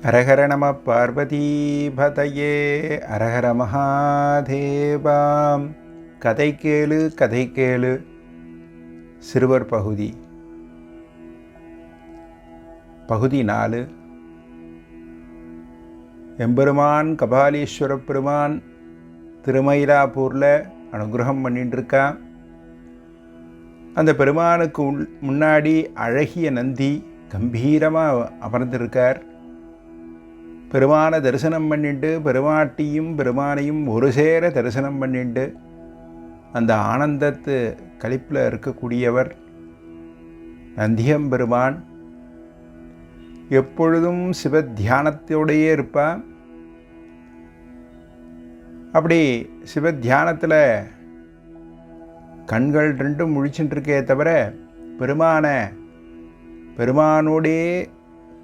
அரஹர நம பார்வதீபதையே அரஹர மகாதேவாம். கதை கேளு கதை கேளு சிறுவர் பகுதி 4. எம்பெருமான் கபாலீஸ்வர பெருமான் திருமயிலாப்பூரில் அனுகிரகம் பண்ணிட்டு இருக்கான். அந்த பெருமானுக்கு முன்னாடி அழகிய நந்தி கம்பீரமாக அமர்ந்திருக்கார். பெருமானை தரிசனம் பண்ணிட்டு பெருமாட்டியும் பெருமானையும் ஒரு சேர தரிசனம் பண்ணிட்டு அந்த ஆனந்தத்து களிப்பில் இருக்கக்கூடியவர் நந்தியம்பெருமான். எப்பொழுதும் சிவ தியானத்தோடையே இருப்பான். அப்படி சிவ தியானத்தில் கண்கள் ரெண்டும் முழிச்சுட்டு இருக்கே தவிர பெருமானோடே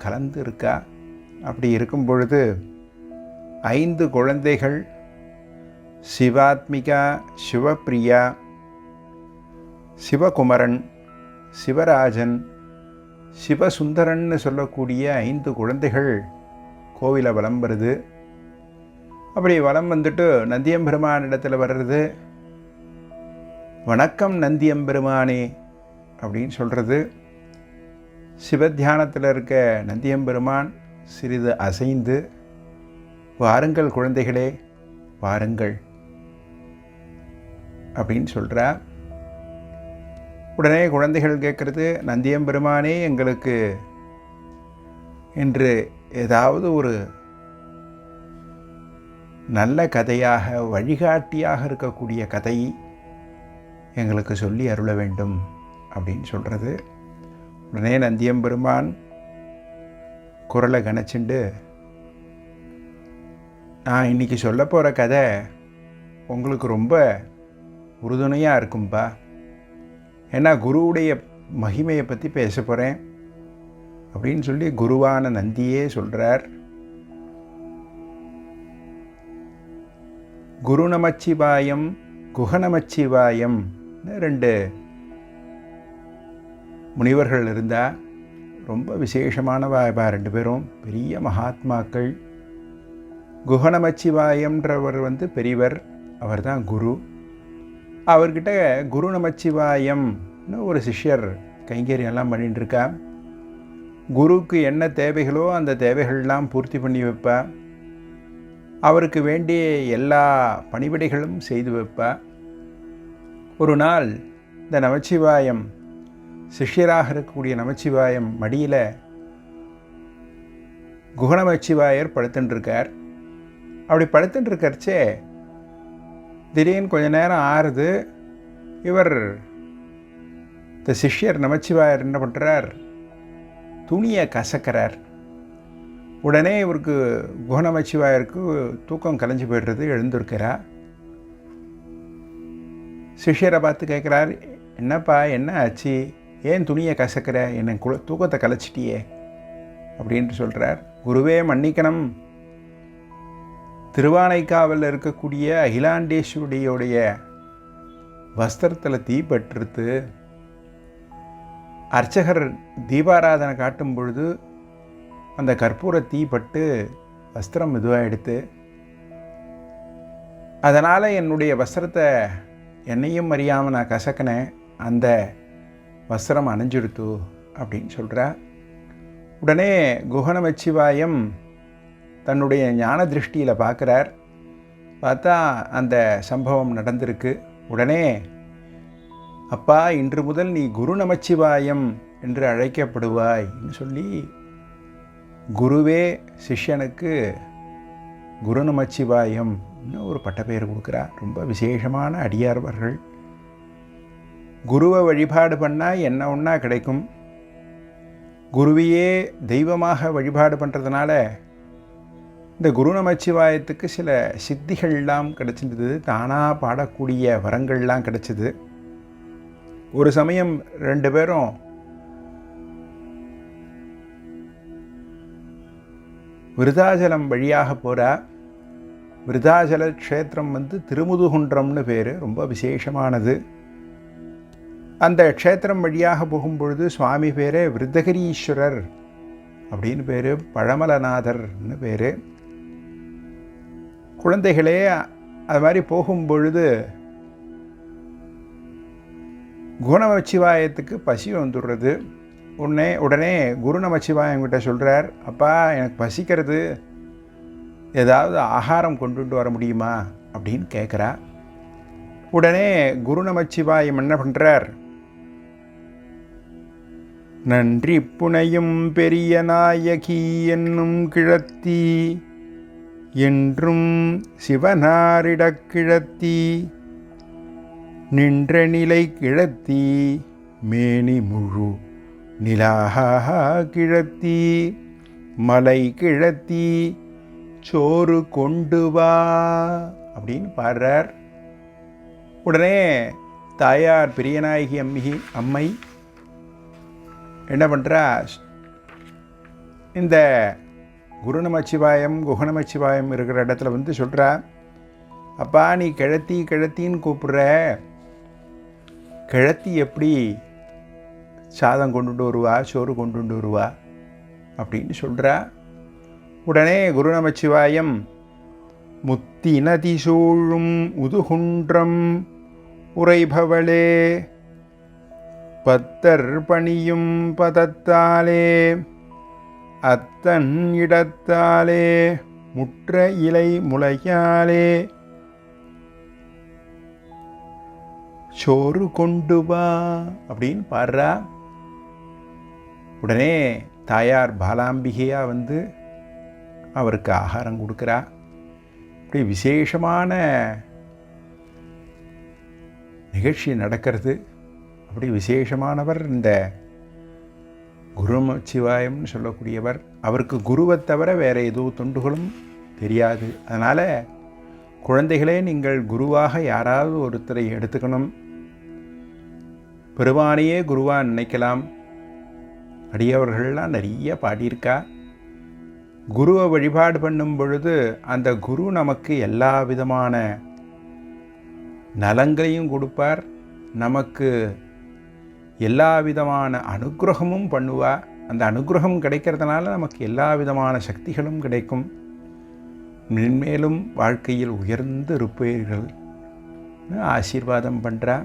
கலந்து இருக்கா. அப்படி இருக்கும் பொழுது 5 குழந்தைகள் சிவாத்மிகா, சிவப்பிரியா, சிவகுமரன், சிவராஜன், சிவசுந்தரன்னு சொல்லக்கூடிய 5 குழந்தைகள் கோவிலை வலம் வருது. அப்படி வலம் வந்துட்டு நந்தியம்பெருமான் இடத்துல வர்றது, வணக்கம் நந்தியம்பெருமானே அப்படின்னு சொல்கிறது. சிவத்தியானத்தில் இருக்க நந்தியம்பெருமான் சிறிது அசைந்து, வாருங்கள் குழந்தைகளே வாருங்கள் அப்படின்னு சொல்கிறார். உடனே குழந்தைகள் கேட்குறது, நந்தியம்பெருமானே எங்களுக்கு இன்று ஏதாவது ஒரு நல்ல கதையாக வழிகாட்டியாக இருக்கக்கூடிய கதை எங்களுக்கு சொல்லி அருள வேண்டும் அப்படின்னு சொல்கிறது. உடனே நந்தியம்பெருமான் குரலை கணச்சிண்டு, நான் இன்றைக்கி சொல்ல போகிற கதை உங்களுக்கு ரொம்ப உறுதுணையாக இருக்கும்பா. ஏன்னா குருவுடைய மகிமையை பற்றி பேச போகிறேன் அப்படின்னு சொல்லி குருவான நந்தியே சொல்கிறார். குரு நமச்சிவாயம், குஹநமச்சிவாயம் 2 முனிவர்கள் இருந்தால் ரொம்ப விசேஷமானவா 2 பேரும் பெரிய மகாத்மாக்கள். குஹநமச்சிவாயம்ன்றவர் பெரியவர், அவர் தான் குரு. அவர்கிட்ட குரு நமச்சிவாயம்னு ஒரு சிஷ்யர் கைங்கரியெல்லாம் பண்ணிட்டு இருக்கா. குருவுக்கு என்ன தேவைகளோ அந்த தேவைகள்லாம் பூர்த்தி பண்ணி வைப்பா. அவருக்கு வேண்டிய எல்லா பணிவிடைகளும் செய்து வைப்பா. ஒரு நாள் இந்த நமச்சிவாயம், சிஷ்யராக இருக்கக்கூடிய நமச்சிவாயம் மடியில் குஹநமச்சிவாயர் படுத்துட்டுருக்கார். அப்படி படுத்துட்டுருக்கறச்சே திடீர்னு கொஞ்ச நேரம் ஆறுது. இவர் இந்த சிஷ்யர் நமச்சிவாயர் என்ன பண்ணுறார், துணியை கசக்கிறார். உடனே இவருக்கு குஹநமச்சிவாயருக்கு தூக்கம் கலைஞ்சு போய்டுறது. எழுந்திருக்கிறார். சிஷ்யரை பார்த்து கேட்குறார், என்னப்பா என்ன ஆச்சு, ஏன் துணியை கசக்கிற, என்னை தூக்கத்தை கலைச்சிட்டியே அப்படின்ட்டு சொல்கிறார். குருவே மன்னிக்கணும், திருவானைக்காவலில் இருக்கக்கூடிய அகிலாண்டேஸ்வரியுடைய வஸ்திரத்தில் தீ பட்டுருத்து. அர்ச்சகர் தீபாராதனை காட்டும் பொழுது அந்த கற்பூர தீ பட்டு வஸ்திரம் இதுவாகிடுத்து. அதனால் என்னுடைய வஸ்திரத்தை என்னையும் அறியாமல் நான் கசக்கினேன், அந்த வஸ்திரம் அணிஞ்சுடுத்து அப்படின்னு சொல்கிறா. உடனே குஹநமச்சிவாயம் தன்னுடைய ஞான திருஷ்டியில் பார்க்குறார். பார்த்தா அந்த சம்பவம் நடந்திருக்கு. உடனே, அப்பா இன்று முதல் நீ குரு நமச்சிவாயம் என்று அழைக்கப்படுவாய்ன்னு சொல்லி குருவே சிஷ்யனுக்கு குரு நமச்சிவாயம் ஒரு பட்டப்பெயர் கொடுக்குறார். ரொம்ப விசேஷமான அடியார்வர்கள். குருவை வழிபாடு பண்ணால் என்ன ஒன்றா கிடைக்கும். குருவையே தெய்வமாக வழிபாடு பண்ணுறதுனால இந்த குரு நமச்சிவாயத்துக்கு சில சித்திகள்லாம் கிடச்சிருந்தது. தானாக பாடக்கூடிய வரங்கள்லாம் கிடச்சிது. ஒரு சமயம் 2 பேரும் விருதாச்சலம் வழியாக போகிறா. விருதாச்சல க்ஷேத்திரம் திருமுதுகுன்றம்னு பேர், ரொம்ப விசேஷமானது. அந்த க்ஷேத்திரம் வழியாக போகும்பொழுது சுவாமி பேரே விருத்தகிரீஸ்வரர் அப்படின்னு பேர், பழமலநாதர்னு பேர். குழந்தைகளே அது மாதிரி போகும்பொழுது குணநமச்சிவாயத்துக்கு பசி வந்துடுறது. உடனே குரு நமச்சிவாயங்கிட்ட சொல்கிறார், அப்பா எனக்கு பசிக்கிறது, ஏதாவது ஆகாரம் கொண்டுட்டு வர முடியுமா அப்படின்னு கேட்குறா. உடனே குரு நமச்சிவாயம் என்ன பண்ணுறார், நன்றி புனையும் பெரிய நாயகி என்னும் கிழத்தி என்றும் சிவனாரிடக் கிழத்தி நின்ற நிலை கிழத்தி மேனி முழு நிலாக கிழத்தி மலை கிழத்தி சோறு கொண்டு வா அப்படின்னு பாடுறார். உடனே தாயார் பெரியநாயகி அம்மை என்ன பண்ணுறா, இந்த குரு நமச்சிவாயம் குகநமச்சிவாயம் இருக்கிற இடத்துல வந்து சொல்கிறா, அப்பா நீ கிழத்தின்னு கூப்பிட்ற, கிழத்தி எப்படி சாதம் கொண்டுட்டு வருவா, சோறு கொண்டுட்டு வருவா அப்படின்னு சொல்கிறா. உடனே குரு நமச்சிவாயம், முத்தி நதி சூழும் உதுகுன்றம் உரைபவளே பத்தர் பணியும் பதத்தாலே அத்தன் இடத்தாலே முற்ற இலை முளையாலே சோறு கொண்டு வா அப்படின்னு பாடுறா. உடனே தாயார் பாலாம்பிகையாக வந்து அவருக்கு ஆகாரம் கொடுக்குறா. இப்படி விசேஷமான நிகழ்ச்சி நடக்கிறது. அப்படி விசேஷமானவர் இந்த குரு நமச்சிவாயம்னு சொல்லக்கூடியவர். அவருக்கு குருவை தவிர வேறு எதுவும் தொண்டுகளும் தெரியாது. அதனால் குழந்தைகளே, நீங்கள் குருவாக யாராவது ஒருத்தரை எடுத்துக்கணும். பெருமானையே குருவாக நினைக்கலாம். அடியவர்கள்லாம் நிறைய பாடியிருக்கா. குருவை வழிபாடு பண்ணும் பொழுது அந்த குரு நமக்கு எல்லா விதமான நலங்களையும் கொடுப்பார், நமக்கு எல்லா விதமான அனுக்கிரகமும் பண்ணுவார். அந்த அனுக்கிரகம் கிடைக்கிறதுனால நமக்கு எல்லா விதமான சக்திகளும் கிடைக்கும். மென்மேலும் வாழ்க்கையில் உயர்ந்து இருப்பீர்கள் ஆசீர்வாதம் பண்ணுறா.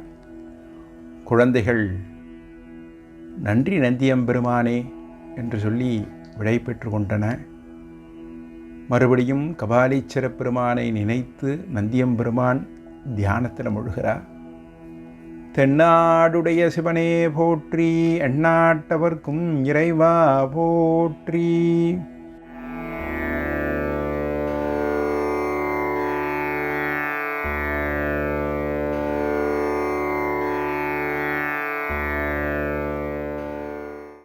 குழந்தைகள் நன்றி நந்தியம்பெருமானே என்று சொல்லி விடை பெற்று கொண்டன. மறுபடியும் கபாலீச்சர பெருமானை நினைத்து நந்தியம்பெருமான் தியானத்தில் முழுகிறார். தென்னாடுடைய சிவனே போற்றி, எண்ணாட்டவர்க்கும் இறைவா போற்றி.